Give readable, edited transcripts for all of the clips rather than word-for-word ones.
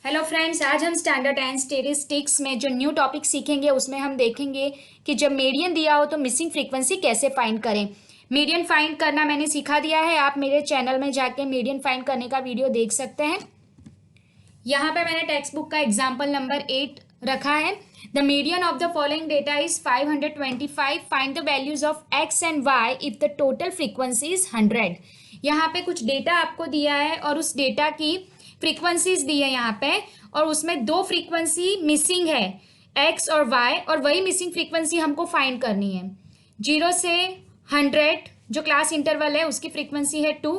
Hello friends, आज हम standard and statistics में जो न्यू टॉपिक सीखेंगे उसमें हम देखेंगे कि जब मीडियन दिया हो तो मिसिंग फ्रीक्वेंसी कैसे फाइंड करें। मीडियन फाइंड करना मैंने सिखा दिया है, आप मेरे चैनल में जाके मीडियन फाइंड करने का वीडियो देख सकते हैं। यहाँ पे मैंने टेक्स्ट बुक का एग्जाम्पल नंबर 8 रखा है। The median of the following data is 525, find the values of x and y if the total frequency is 100। यहाँ पे कुछ डेटा आपको दिया है और उस डेटा की फ्रीक्वेंसीज दी है यहाँ पे, और उसमें दो फ्रीक्वेंसी मिसिंग है, एक्स और वाई, और वही मिसिंग फ्रीक्वेंसी हमको फाइंड करनी है। 0 से 100 जो क्लास इंटरवल है उसकी फ्रीक्वेंसी है 2,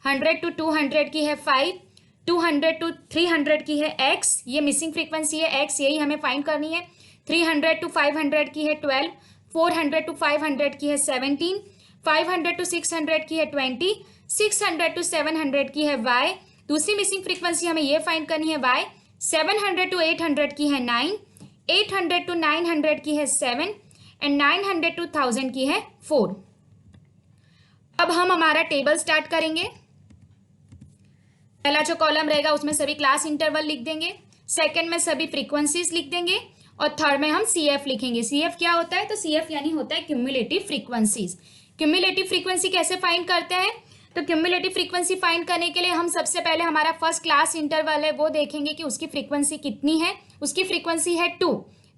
100 to 200 की है 5, 200 to 300 की है x, ये मिसिंग फ्रीक्वेंसी है x, यही हमें फाइंड करनी है। 300 to 500 की है 12, 400 to 500 की है 17, 500 to 600 की है 20, 600 to 700 की है y, दूसरी मिसिंग फ्रीक्वेंसी हमें ये फाइंड करनी है y, 700 to 800 की है 9, 800 to 900 की है 7 एंड 900 to 1000 की है 4। अब हम हमारा टेबल स्टार्ट करेंगे। पहला जो कॉलम रहेगा उसमें सभी क्लास इंटरवल लिख देंगे, सेकंड में सभी फ्रीक्वेंसीज लिख देंगे, और थर्ड में हम CF लिखेंगे। CF क्या होता है? तो CF यानी होता है क्यूमुलेटिव फ्रीक्वेंसीज। क्यूमुलेटिव फ्रीक्वेंसी कैसे फाइंड करते हैं? तो क्यूमुलेटिव फ्रीक्वेंसी फाइंड करने के लिए हम सबसे पहले हमारा फर्स्ट क्लास इंटरवल है वो देखेंगे कि उसकी फ्रीक्वेंसी कितनी है। उसकी फ्रीक्वेंसी है 2,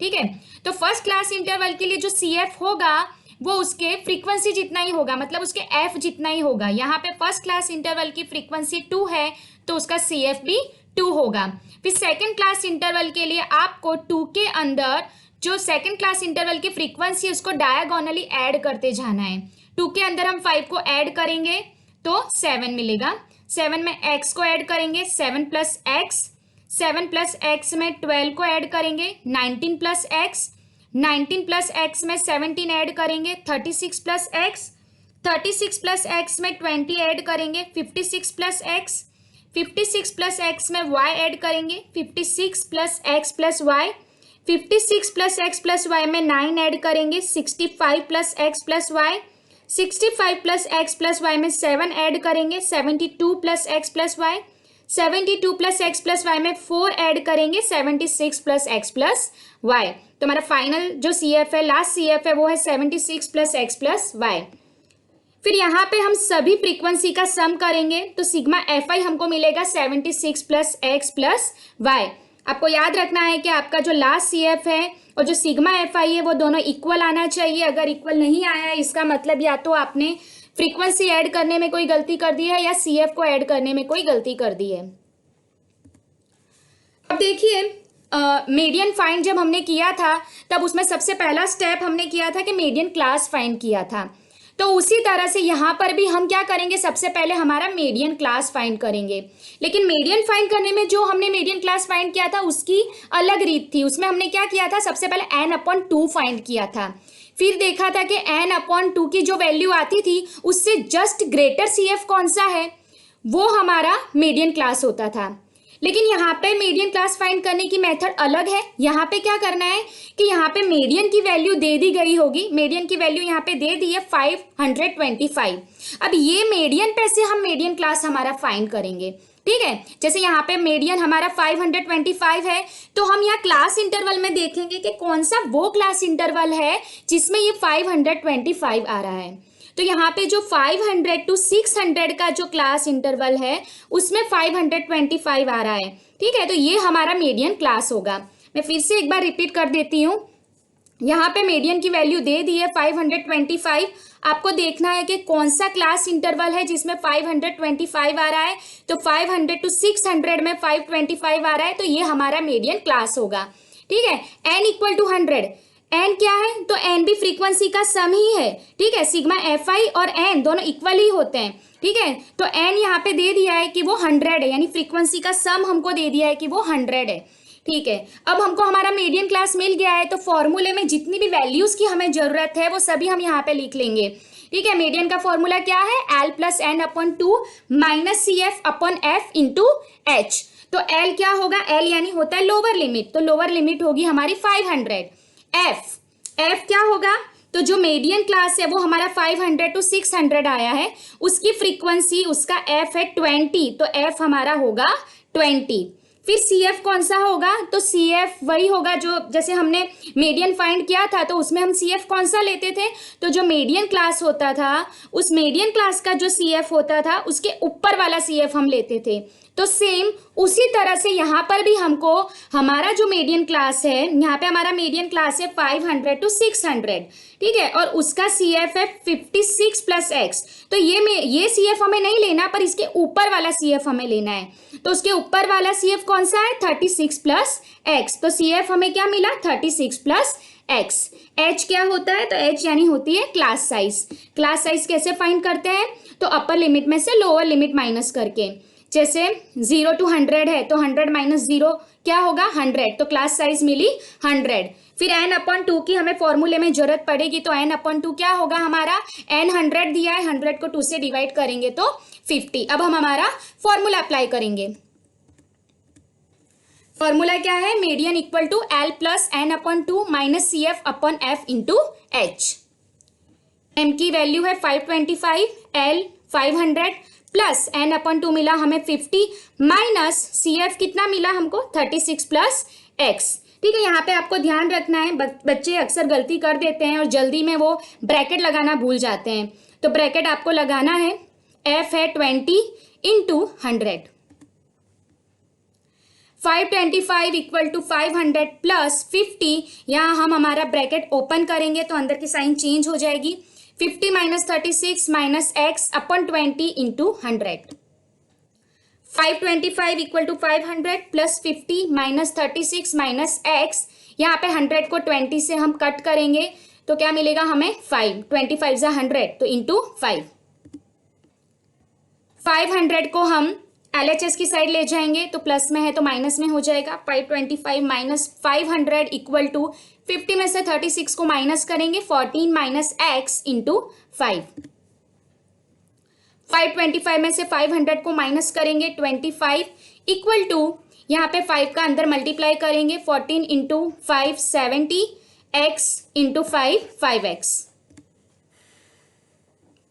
ठीक है। तो फर्स्ट क्लास इंटरवल के लिए जो CF होगा वो उसके फ्रीक्वेंसी जितना ही होगा, मतलब उसके F जितना ही होगा। यहाँ पे फर्स्ट क्लास इंटरवल की फ्रीक्वेंसी 2 है तो उसका CF भी 2 होगा। फिर सेकंड क्लास इंटरवल के लिए आपको 2 के अंदर जो सेकंड क्लास इंटरवल की फ्रीक्वेंसी है उसको डायगोनली ऐड करते जाना है। 2 के अंदर हम 5 को ऐड करेंगे तो 7 मिलेगा। 7 में x को ऐड करेंगे 7 प्लस एक्स, 7 प्लस एक्स में 12 को ऐड करेंगे 19 प्लस एक्स, 19 प्लस एक्स में 17 ऐड करेंगे 36 प्लस एक्स, 36 प्लस एक्स में 20 ऐड करेंगे 56 प्लस एक्स, 56 प्लस एक्स में y ऐड करेंगे 56 plus x plus y, 56 plus x plus y में 9 ऐड करेंगे 65 plus x plus y, 65 plus x plus y में 7 add करेंगे 72 plus x plus y, 72 plus x plus y में 4 add करेंगे 76 plus x plus Y. तो हमारा final जो CF है, लास्ट CF है, वो है 76 प्लस एक्स प्लस वाई। फिर यहाँ पे हम सभी फ्रीक्वेंसी का सम करेंगे तो सिग्मा FI हमको मिलेगा 76 प्लस एक्स प्लस वाई। आपको याद रखना है कि आपका जो लास्ट CF है और जो सिग्मा FI है वो दोनों इक्वल आना चाहिए। अगर इक्वल नहीं आया है इसका मतलब या तो आपने फ्रीक्वेंसी ऐड करने में कोई गलती कर दी है या CF को ऐड करने में कोई गलती कर दी है। अब देखिए, मीडियन फाइंड जब हमने किया था तब उसमें सबसे पहला स्टेप हमने किया था कि मीडियन क्लास फाइंड किया था। तो उसी तरह से यहाँ पर भी हम क्या करेंगे, सबसे पहले हमारा मीडियन क्लास फाइंड करेंगे। लेकिन मीडियन फाइंड करने में जो हमने मीडियन क्लास फाइंड किया था उसकी अलग रीत थी। उसमें हमने क्या किया था, सबसे पहले n/2 फाइंड किया था। फिर देखा था कि n/2 की जो वैल्यू आती थी उससे जस्ट ग्रेटर CF कौन सा है वो हमारा मीडियन क्लास होता था। लेकिन यहाँ पे मीडियन क्लास फाइंड करने की मेथड अलग है। यहाँ पे क्या करना है कि यहाँ पे मीडियन की वैल्यू दे दी गई होगी। मीडियन की वैल्यू यहाँ पे दे दी है 525। अब ये मीडियन पे से हम मीडियन क्लास हमारा फाइंड करेंगे, ठीक है। जैसे यहाँ पे मीडियन हमारा 525 है तो हम यहाँ क्लास इंटरवल में देखेंगे कि कौन सा वो क्लास इंटरवल है जिसमें ये 525 आ रहा है। तो यहाँ पे जो 500 to 600 का जो क्लास इंटरवल है उसमें 525 आ रहा है, ठीक है। तो ये हमारा मीडियन क्लास होगा। मैं फिर से एक बार रिपीट कर देती हूँ। यहाँ पे मीडियन की वैल्यू दे दी है 525। आपको देखना है कि कौन सा क्लास इंटरवल है जिसमें 525 आ रहा है। तो 500 to 600 में 525 आ रहा है तो ये हमारा मीडियन क्लास होगा, ठीक है। n = 100, n क्या है तो n भी फ्रीक्वेंसी का सम ही है, ठीक है। सिग्मा FI और n दोनों इक्वल ही होते हैं, ठीक है। तो n यहाँ पे दे दिया है कि वो 100 है, यानी फ्रीक्वेंसी का सम हमको दे दिया है कि वो 100 है, ठीक है। अब हमको हमारा मीडियन क्लास मिल गया है तो फॉर्मूले में जितनी भी वैल्यूज की हमें जरूरत है वो सभी हम यहाँ पे लिख लेंगे, ठीक है। मीडियन का फॉर्मूला क्या है, L + n/2 - CF/F × H। तो L क्या होगा, L यानी होता है लोअर लिमिट, तो लोअर लिमिट होगी हमारी 500। F क्या होगा, तो जो मीडियन क्लास है वो हमारा 500 to 600 आया है, उसकी फ्रीक्वेंसी उसका F है 20, तो F हमारा होगा 20। फिर सी एफ कौन सा होगा, तो सी एफ वही होगा जो जैसे हमने मीडियन फाइंड किया था, तो उसमें हम सी एफ कौन सा लेते थे, तो जो मीडियन क्लास होता था उस मीडियन क्लास का जो सी एफ होता था उसके ऊपर वाला सी एफ हम लेते थे। तो सेम उसी तरह से यहाँ पर भी हमको हमारा जो मीडियन क्लास है, यहाँ पे हमारा मीडियन क्लास है 500 to 600, ठीक है, और उसका सी एफ है 56 प्लस एक्स। तो ये सी एफ हमें नहीं लेना, पर इसके ऊपर वाला सी एफ हमें लेना है। तो उसके ऊपर वाला सी एफ कौन सा है, 36 प्लस एक्स। तो सी एफ हमें क्या मिला, 36 प्लस एक्स। एच क्या होता है, तो एच यानी होती है क्लास साइज। क्लास साइज कैसे फाइंड करते हैं, तो अपर लिमिट में से लोअर लिमिट माइनस करके। जैसे 0 to 100 है, तो 100 माइनस 0 क्या होगा, 100। तो क्लास साइज मिली 100। फिर n/2 की हमें फॉर्मूले में जरूरत पड़ेगी, तो n/2 क्या होगा हमारा, n 100 दिया है, 100 को 2 से डिवाइड करेंगे तो 50। अब हम हमारा फॉर्मूला अप्लाई करेंगे। फॉर्मूला क्या है, median equal to L plus n/2 minus CF upon F into H। M की वैल्यू है 525, L 500 प्लस n/2 मिला हमें 50 माइनस CF कितना मिला हमको 36 प्लस x। ठीक है, यहाँ पे आपको ध्यान रखना है, बच्चे अक्सर गलती कर देते हैं और जल्दी में वो ब्रैकेट लगाना भूल जाते हैं। तो ब्रैकेट आपको लगाना है, F है 20 इंटू 100। 525 इक्वल टू 500 प्लस 50, यहाँ हम हमारा ब्रैकेट ओपन करेंगे तो अंदर की साइन चेंज हो जाएगी। 50 minus 36 minus x upon 20 into 100। 525 equal to 500 plus 50 minus 36 minus x, यहाँ पे 100 को 20 से हम कट करेंगे तो क्या मिलेगा हमें 5, 25 जा 100 तो इंटू 5। 500 को हम LHS की साइड ले जाएंगे तो प्लस में है तो माइनस में हो जाएगा। 525 माइनस 500 इक्वल टू 50 में से 36 को माइनस करेंगे 14 माइनस एक्स इंटू 5। 525 में से 500 को माइनस करेंगे 25 इक्वल टू यहाँ पे 5 का अंदर मल्टीप्लाई करेंगे 14 into 5 70 x into 5 5x।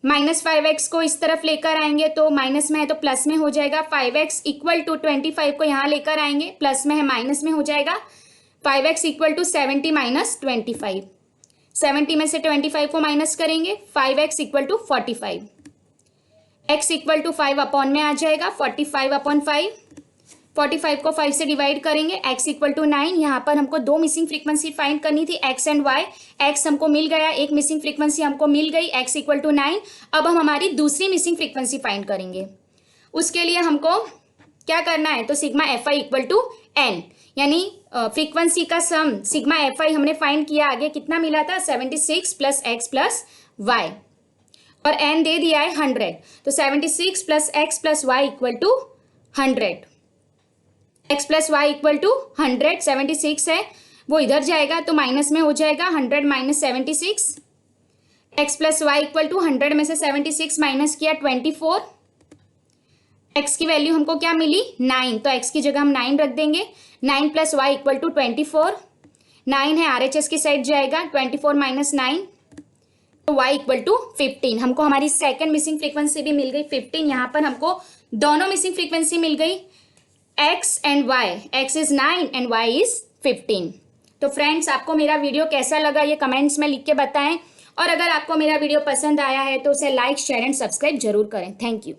Minus 5x को इस तरफ लेकर आएंगे तो माइनस में है तो प्लस में हो जाएगा। 5x इक्वल टू 25 को यहाँ लेकर आएंगे, प्लस में है माइनस में हो जाएगा। 5x equal to 70 minus 25। 70 में से 25 को माइनस करेंगे 5x equal to 45। x equal to 5 upon में आ जाएगा 45 अपॉन 5। 45 को 5 से डिवाइड करेंगे, x इक्वल टू 9। यहाँ पर हमको दो मिसिंग फ्रीक्वेंसी फाइंड करनी थी, x एंड y। x हमको मिल गया, एक मिसिंग फ्रीक्वेंसी हमको मिल गई, x इक्वल टू 9। अब हम हमारी दूसरी मिसिंग फ्रीक्वेंसी फाइंड करेंगे। उसके लिए हमको क्या करना है, तो sigma f i equal to n, यानी फ्रीक्वेंसी का सम सिग्मा एफ आई हमने फाइंड किया। आगे कितना मिला था 76 प्लस एक्स प्लस वाई, और n दे दिया है 100, तो 76 plus x plus y equal to 100। x plus y equal to 100, 76 है वो इधर जाएगा तो माइनस में हो जाएगा 100 minus 76। x plus y equal to 100 में से 76 माइनस किया 24। x की वैल्यू हमको क्या मिली 9, तो x की जगह हम 9 रख देंगे। 9 प्लस वाई इक्वल टू 24। 9 है RHS की साइड जाएगा, 24 माइनस 9 तो y इक्वल टू 15। हमको हमारी सेकंड मिसिंग फ्रीक्वेंसी भी मिल गई 15। यहाँ पर हमको दोनों मिसिंग फ्रीक्वेंसी मिल गई, x and y। x is 9 and y is 15। तो फ्रेंड्स, आपको मेरा वीडियो कैसा लगा ये कमेंट्स में लिख के बताएं, और अगर आपको मेरा वीडियो पसंद आया है तो उसे लाइक शेयर एंड सब्सक्राइब जरूर करें। Thank you.